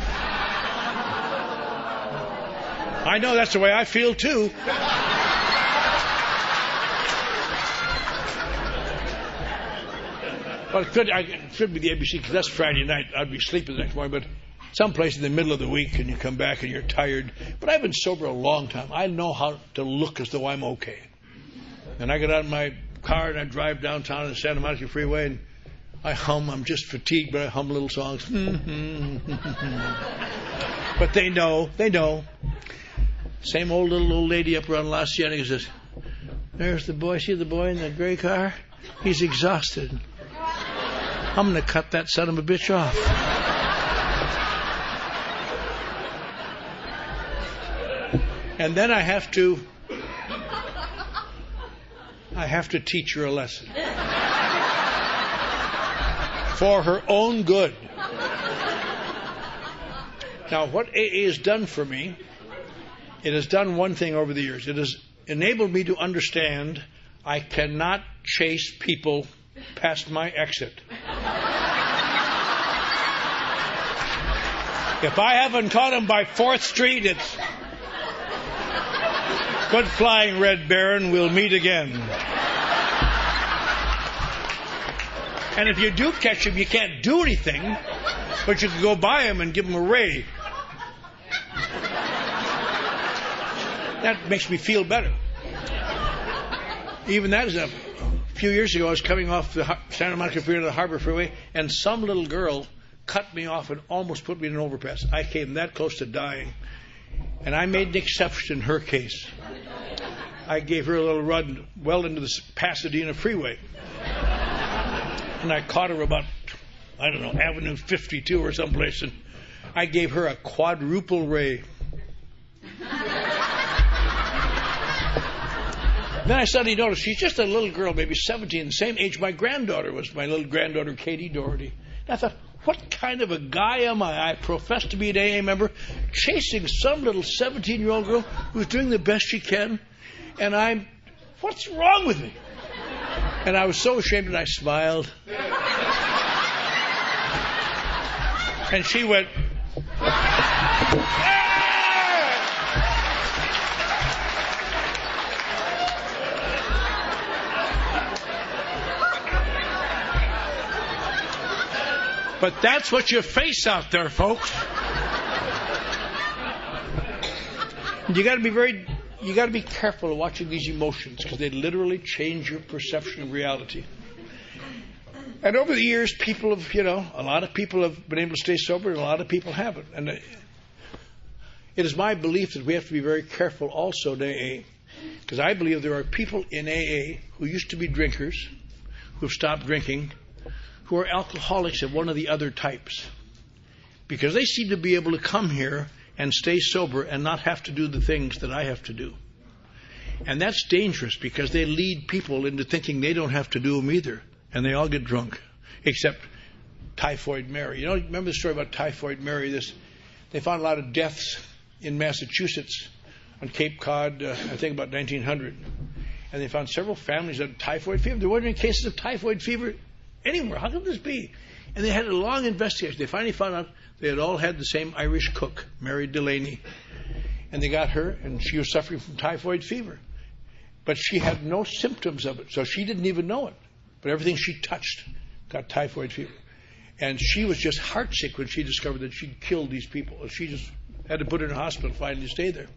I know that's the way I feel too. Well, it should be the ABC because that's Friday night. I'd be sleeping the next morning, but someplace in the middle of the week and you come back and you're tired. But I've been sober a long time. I know how to look as though I'm okay. And I get out of my car and I drive downtown on the Santa Monica Freeway and I hum. I'm just fatigued, but I hum little songs. But they know. Same old lady up around La Cienega says, there's the boy. See the boy in the gray car? He's exhausted. I'm going to cut that son of a bitch off. And then I have to teach her a lesson. For her own good. Now, what AA has done for me, it has done one thing over the years. It has enabled me to understand I cannot chase people past my exit. If I haven't caught him by 4th Street, it's good flying, Red Baron. We'll meet again. And if you do catch him, you can't do anything, but you can go by him and give him a ray. That makes me feel better. Even that is a few years ago, I was coming off the Santa Monica Freeway to the Harbor Freeway, and some little girl cut me off and almost put me in an overpass. I came that close to dying, and I made an exception in her case. I gave her a little run well into the Pasadena Freeway. And I caught her about, I don't know, Avenue 52 or someplace, and I gave her a quadruple ray. Then I suddenly noticed she's just a little girl, maybe 17, the same age my granddaughter was, my little granddaughter Katie Doherty. And I thought, what kind of a guy am I? I profess to be an AA member, chasing some little 17-year-old girl who's doing the best she can, and what's wrong with me? And I was so ashamed, and I smiled. And she went, but that's what you face out there, folks. You got to be careful of watching these emotions, because they literally change your perception of reality. And over the years, people have, a lot of people have been able to stay sober, and a lot of people haven't. And it is my belief that we have to be very careful also in AA, because I believe there are people in AA who used to be drinkers, who have stopped drinking, who are alcoholics of one of the other types, because they seem to be able to come here and stay sober and not have to do the things that I have to do. And that's dangerous, because they lead people into thinking they don't have to do them either, and they all get drunk, except Typhoid Mary. Remember the story about Typhoid Mary? They found a lot of deaths in Massachusetts on Cape Cod, I think about 1900, and they found several families that had typhoid fever. There weren't any cases of typhoid fever anywhere. How could this be? And they had a long investigation. They finally found out they had all had the same Irish cook, Mary Delaney. And they got her, and she was suffering from typhoid fever. But she had no symptoms of it, so she didn't even know it. But everything she touched got typhoid fever. And she was just heartsick when she discovered that she'd killed these people. She just had to put her in a hospital and finally stay there.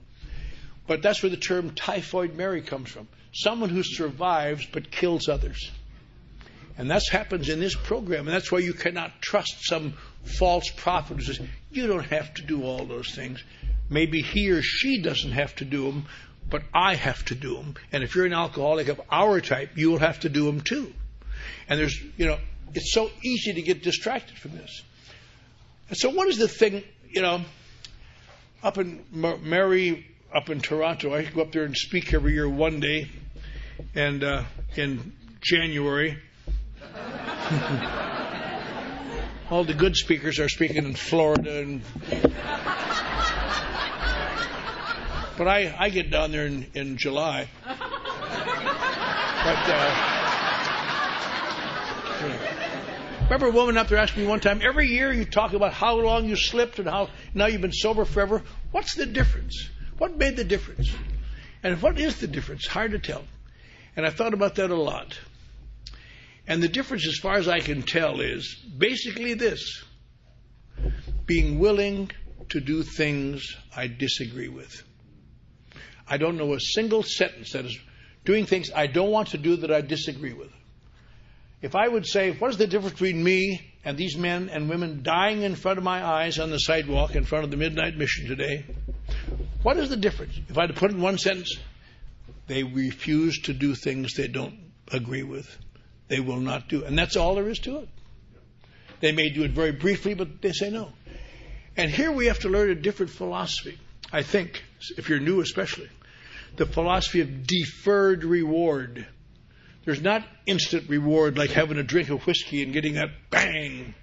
But that's where the term Typhoid Mary comes from. Someone who survives but kills others. And that happens in this program. And that's why you cannot trust some false prophet who says, you don't have to do all those things. Maybe he or she doesn't have to do them, but I have to do them. And if you're an alcoholic of our type, you will have to do them too. And there's, it's so easy to get distracted from this. And so what is the thing, up in Toronto, I go up there and speak every year one day, and in January, all the good speakers are speaking in Florida, but I get down there in July. Remember a woman up there asked me one time, every year you talk about how long you slipped and how now you've been sober forever. What's the difference? What made the difference? And what is the difference? Hard to tell. And I thought about that a lot. And the difference, as far as I can tell, is basically this: being willing to do things I disagree with. I don't know a single sentence that is doing things I don't want to do that I disagree with. If I would say, what is the difference between me and these men and women dying in front of my eyes on the sidewalk in front of the Midnight Mission today? What is the difference? If I had to put it in one sentence, they refuse to do things they don't agree with. They will not do it. And that's all there is to it. They may do it very briefly, but they say no. And here we have to learn a different philosophy, I think, if you're new especially. The philosophy of deferred reward. There's not instant reward like having a drink of whiskey and getting that bang.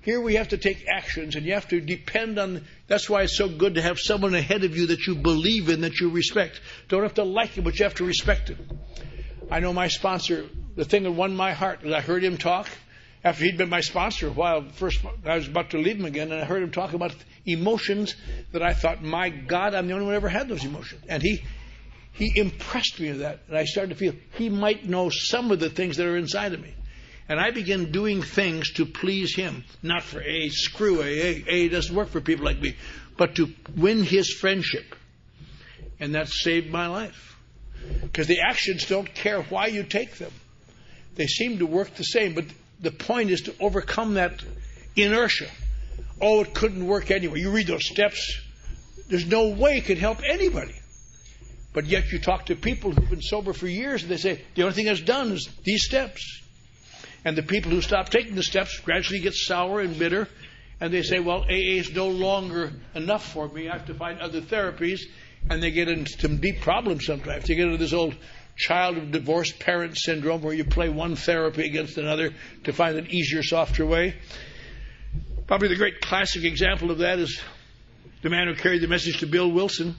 Here we have to take actions, and you have to depend on... That's why it's so good to have someone ahead of you that you believe in, that you respect. Don't have to like him, but you have to respect him. I know my sponsor, the thing that won my heart was I heard him talk after he'd been my sponsor a while. First, I was about to leave him again, and I heard him talk about emotions that I thought, my God, I'm the only one who ever had those emotions. And he impressed me with that, and I started to feel he might know some of the things that are inside of me. And I began doing things to please him, not for screw AA. AA doesn't work for people like me, but to win his friendship. And that saved my life. Because the actions don't care why you take them. They seem to work the same, but the point is to overcome that inertia. Oh, it couldn't work anyway. You read those steps, there's no way it could help anybody. But yet you talk to people who've been sober for years, and they say, the only thing that's done is these steps. And the people who stop taking the steps gradually get sour and bitter. And they say, well, AA is no longer enough for me. I have to find other therapies. And they get into some deep problems sometimes. They get into this old child of divorced parent syndrome where you play one therapy against another to find an easier, softer way. Probably the great classic example of that is the man who carried the message to Bill Wilson,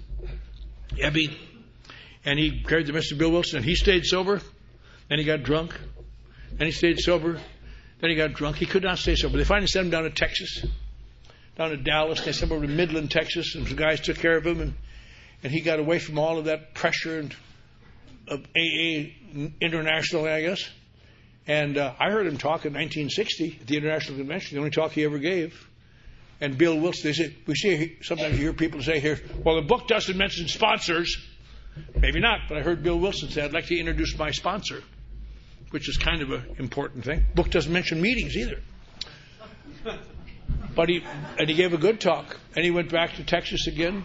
Ebby. And he carried the message to Bill Wilson, and he stayed sober. Then he got drunk. Then he stayed sober. Then he got drunk. He could not stay sober. They finally sent him down to Texas, down to Dallas. They sent him over to Midland, Texas, and some guys took care of him, and he got away from all of that pressure of AA internationally, I guess. And I heard him talk in 1960 at the International Convention, the only talk he ever gave. And Bill Wilson, they say, sometimes you hear people say here, well, the book doesn't mention sponsors. Maybe not, but I heard Bill Wilson say, I'd like to introduce my sponsor, which is kind of an important thing. Book doesn't mention meetings either. But he gave a good talk, and he went back to Texas again,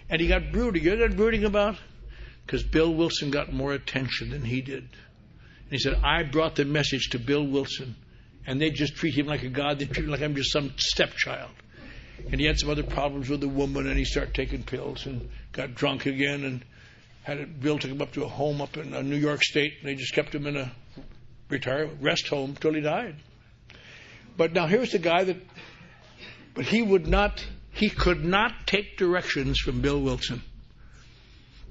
and he got brooding. You know what brooding about? Because Bill Wilson got more attention than he did. And he said, I brought the message to Bill Wilson, and they just treat him like a god. They treat him like I'm just some stepchild. And he had some other problems with a woman, and he started taking pills and got drunk again, and Bill took him up to a home up in New York State, and they just kept him in a rest home till he died. But now here's the guy but he could not take directions from Bill Wilson,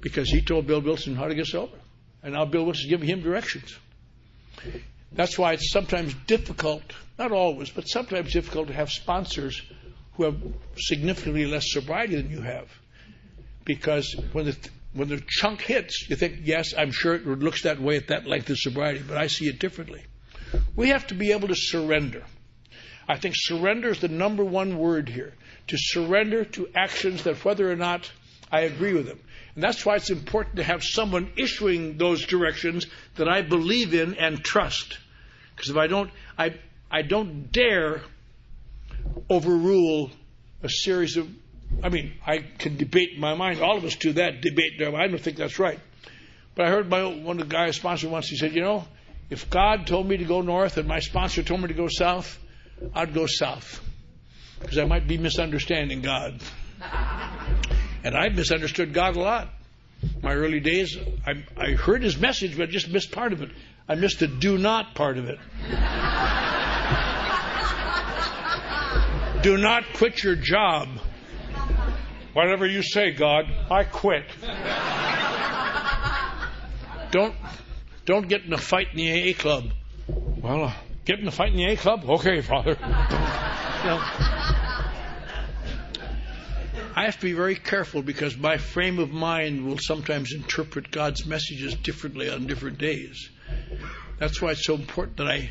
because he told Bill Wilson how to get sober. And now Bill Wilson's giving him directions. That's why it's sometimes difficult, not always, but sometimes difficult to have sponsors who have significantly less sobriety than you have. Because when the chunk hits, you think, yes, I'm sure it looks that way at that length of sobriety, but I see it differently. We have to be able to surrender. I think surrender is the number one word here. To surrender to actions that whether or not I agree with them. And that's why it's important to have someone issuing those directions that I believe in and trust. Because if I don't dare overrule a series of, I can debate in my mind. All of us do that, debate. I don't think that's right. But I heard one of the guys' sponsor once, he said, if God told me to go north and my sponsor told me to go south, I'd go south. Because I might be misunderstanding God. And I misunderstood God a lot. My early days, I heard his message, but I just missed part of it. I missed the do not part of it. Do not quit your job. Whatever you say, God, I quit. Don't get in a fight in the AA club. Well, get in a fight in the AA club? Okay, Father. I have to be very careful because my frame of mind will sometimes interpret God's messages differently on different days. That's why it's so important that I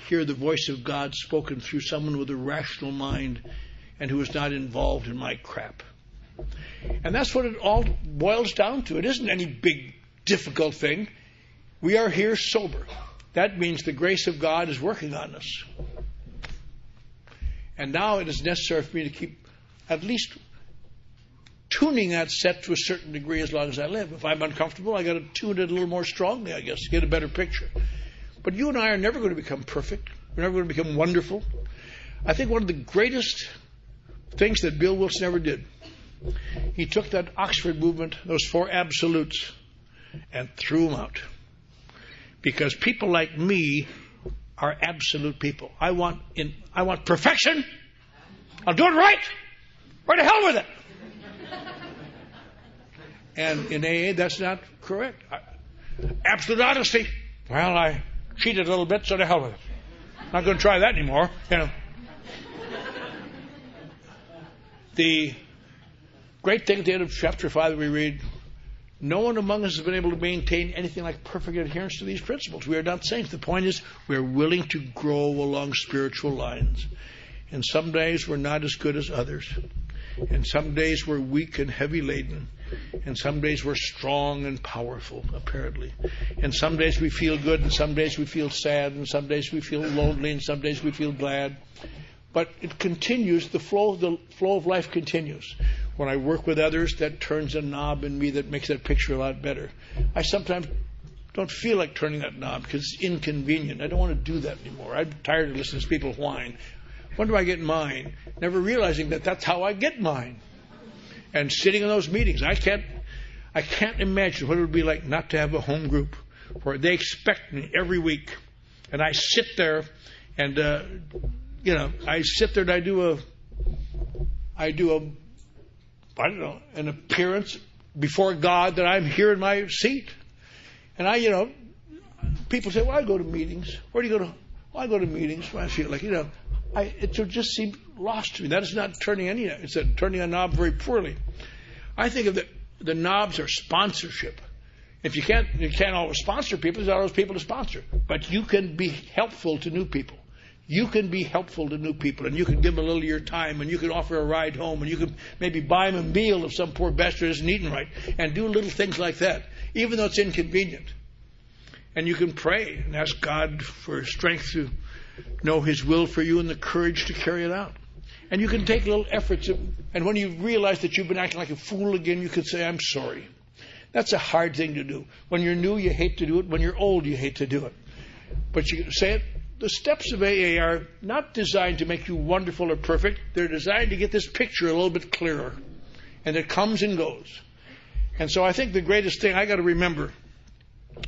hear the voice of God spoken through someone with a rational mind and who is not involved in my crap. And that's what it all boils down to. It isn't any big, difficult thing. We are here sober. That means the grace of God is working on us. And now it is necessary for me to keep at least tuning that set to a certain degree as long as I live. If I'm uncomfortable, I got to tune it a little more strongly, I guess, to get a better picture. But you and I are never going to become perfect. We're never going to become wonderful. I think one of the greatest things that Bill Wilson ever did, he took that Oxford movement, those four absolutes, and threw them out. Because people like me are absolute people. I want perfection. I'll do it right. Where the hell with it? And in AA, that's not correct. Absolute honesty. Well, I cheated a little bit, so to hell with it. Not going to try that anymore. The great thing at the end of chapter 5 that we read, no one among us has been able to maintain anything like perfect adherence to these principles. We are not saints. The point is, we're willing to grow along spiritual lines. And some days we're not as good as others. And some days we're weak and heavy laden. And some days we're strong and powerful, apparently. And some days we feel good, and some days we feel sad, and some days we feel lonely, and some days we feel glad. But it continues, the flow of life continues. When I work with others, that turns a knob in me that makes that picture a lot better. I sometimes don't feel like turning that knob because it's inconvenient. I don't want to do that anymore. I'm tired of listening to people whine. When do I get mine? Never realizing that that's how I get mine. And sitting in those meetings, I can't imagine what it would be like not to have a home group where they expect me every week, and I sit there, and I sit there and I do an appearance before God that I'm here in my seat, and people say, well, I go to meetings. Where do you go to? Well, I go to meetings. Well, I feel like it would just seem lost to me. That is not turning it's turning a knob very poorly. I think of the knobs are sponsorship. If you can't always sponsor people, there's always people to sponsor. But you can be helpful to new people. You can be helpful to new people, and you can give them a little of your time, and you can offer a ride home, and you can maybe buy them a meal if some poor bastard isn't eating right, and do little things like that, even though it's inconvenient. And you can pray and ask God for strength to know His will for you and the courage to carry it out. And you can take little efforts, and when you realize that you've been acting like a fool again, you can say, I'm sorry. That's a hard thing to do. When you're new, you hate to do it. When you're old, you hate to do it. But you can say it. The steps of AA are not designed to make you wonderful or perfect. They're designed to get this picture a little bit clearer. And it comes and goes. And so I think the greatest thing I got to remember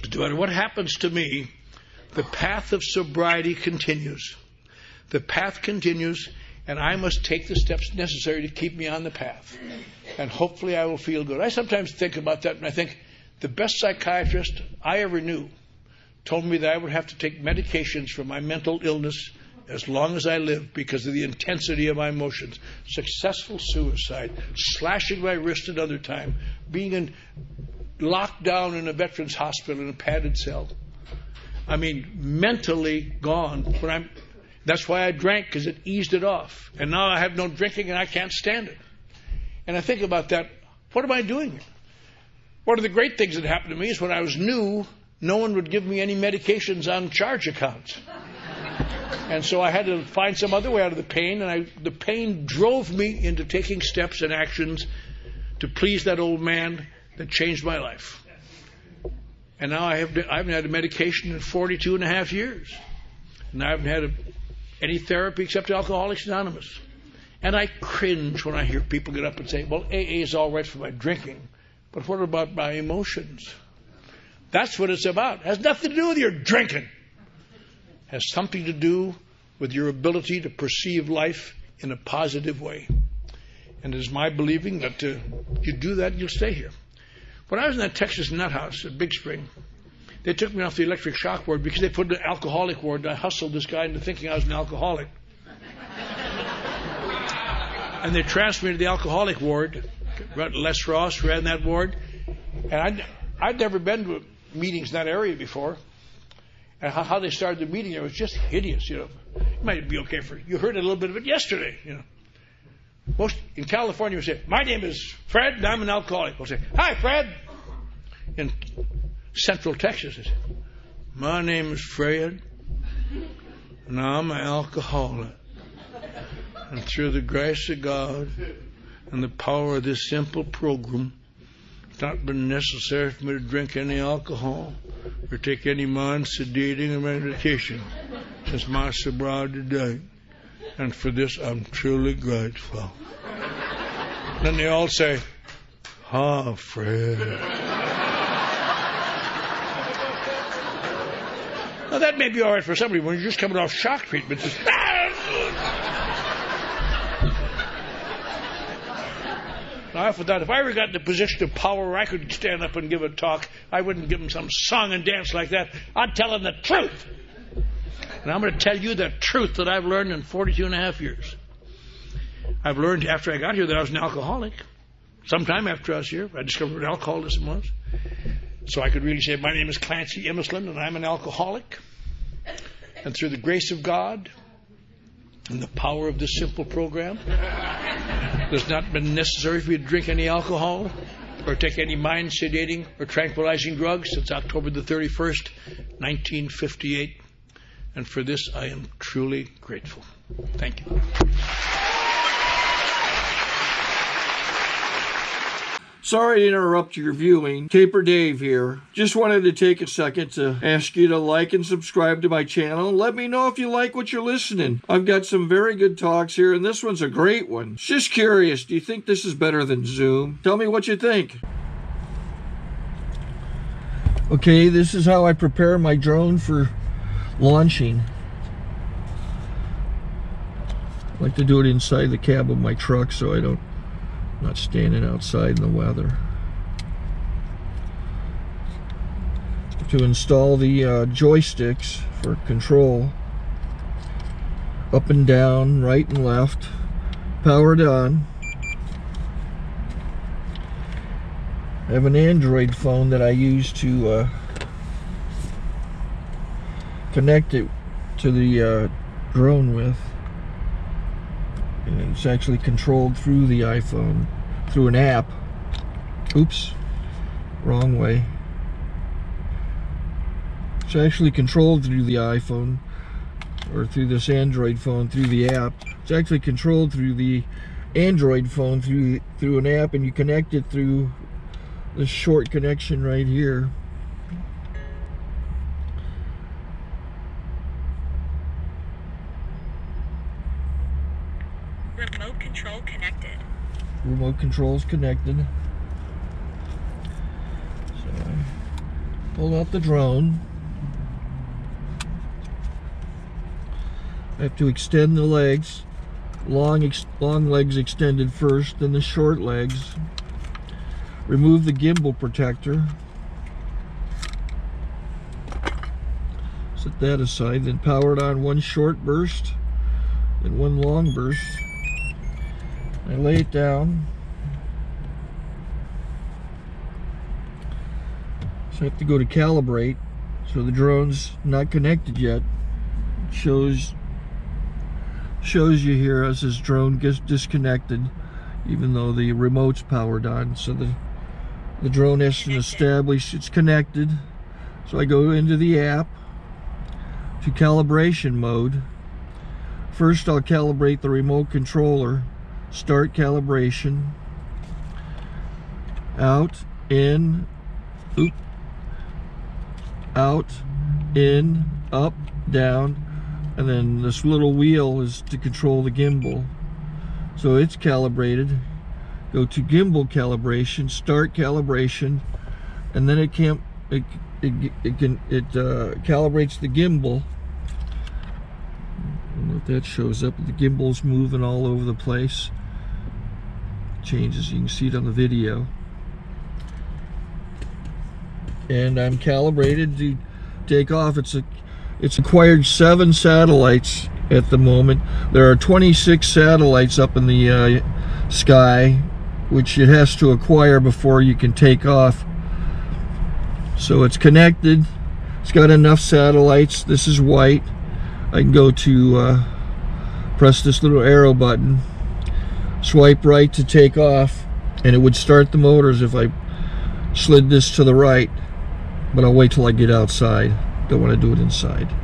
is no matter what happens to me, the path of sobriety continues. The path continues, and I must take the steps necessary to keep me on the path. And hopefully I will feel good. I sometimes think about that, and I think the best psychiatrist I ever knew told me that I would have to take medications for my mental illness as long as I lived because of the intensity of my emotions. Successful suicide, slashing my wrist another time, being locked down in a veterans hospital in a padded cell. I mean, mentally gone. That's why I drank, because it eased it off. And now I have no drinking and I can't stand it. And I think about that. What am I doing here? One of the great things that happened to me is when I was new, no one would give me any medications on charge accounts. And so I had to find some other way out of the pain, and the pain drove me into taking steps and actions to please that old man that changed my life. And now I haven't had a medication in 42 and a half years. And I haven't had any therapy except Alcoholics Anonymous. And I cringe when I hear people get up and say, well, AA is all right for my drinking, but what about my emotions? That's what it's about. It has nothing to do with your drinking. It has something to do with your ability to perceive life in a positive way. And it is my believing that you do that, you'll stay here. When I was in that Texas nut house at Big Spring, they took me off the electric shock ward because they put an alcoholic ward, and I hustled this guy into thinking I was an alcoholic. And they transferred me to the alcoholic ward. Les Ross ran that ward. And I'd never been to meetings in that area before. And how they started the meeting there was just hideous, It might be okay you heard a little bit of it yesterday, Most in California we say, my name is Fred and I'm an alcoholic. We'll say, hi Fred. In Central Texas, they say, my name is Fred and I'm an alcoholic. And through the grace of God and the power of this simple program, it's not been necessary for me to drink any alcohol or take any mind sedating or medication since my sobriety date. And for this, I'm truly grateful. Then they all say, Fred. Now, that may be all right for somebody when you're just coming off shock treatment. Just, Now, I thought if I ever got in the position of power where I could stand up and give a talk, I wouldn't give them some song and dance like that. I'd tell them the truth. And I'm going to tell you the truth that I've learned in 42 and a half years. I've learned after I got here that I was an alcoholic. Sometime after I was here, I discovered what alcoholism was. So I could really say, my name is Clancy Imislund, and I'm an alcoholic. And through the grace of God and the power of this simple program, it has not been necessary for me to drink any alcohol or take any mind-sedating or tranquilizing drugs since October the 31st, 1958. And for this, I am truly grateful. Thank you. Sorry to interrupt your viewing. Taper Dave here. Just wanted to take a second to ask you to like and subscribe to my channel. Let me know if you like what you're listening. I've got some very good talks here, and this one's a great one. Just curious, do you think this is better than Zoom? Tell me what you think. Okay, this is how I prepare my drone for launching. I like to do it inside the cab of my truck so I'm not standing outside in the weather. To install the joysticks for control, up and down, right and left, powered on. I have an Android phone that I use to connect it to the drone with. And it's actually controlled through the iPhone, through an app. Oops, wrong way. It's actually controlled through the iPhone, or through this Android phone, through the app. It's actually controlled through the Android phone, through an app, and you connect it through this short connection right here. Remote control connected. Remote control's connected. So I pull out the drone. I have to extend the legs. Long legs extended first, then the short legs. Remove the gimbal protector. Set that aside, then power it on one short burst, then one long burst. I lay it down. So I have to go to calibrate. So the drone's not connected yet. It shows you here as this drone gets disconnected, even though the remote's powered on. So the drone has to establish it's connected. So I go into the app to calibration mode. First I'll calibrate the remote controller. Start calibration. Out, in, oop, out, in, up, down, and then this little wheel is to control the gimbal. So it's calibrated. Go to gimbal calibration, start calibration, and then it calibrates the gimbal. I don't know if that shows up. The gimbal's moving all over the place. Changes, you can see it on the video. And I'm calibrated to take off. It's acquired 7 satellites at the moment. There are 26 satellites up in the sky, which it has to acquire before you can take off. So it's connected. It's got enough satellites. This is white. I can go to press this little arrow button, swipe right to take off, and it would start the motors if I slid this to the right. But I'll wait till I get outside. Don't want to do it inside.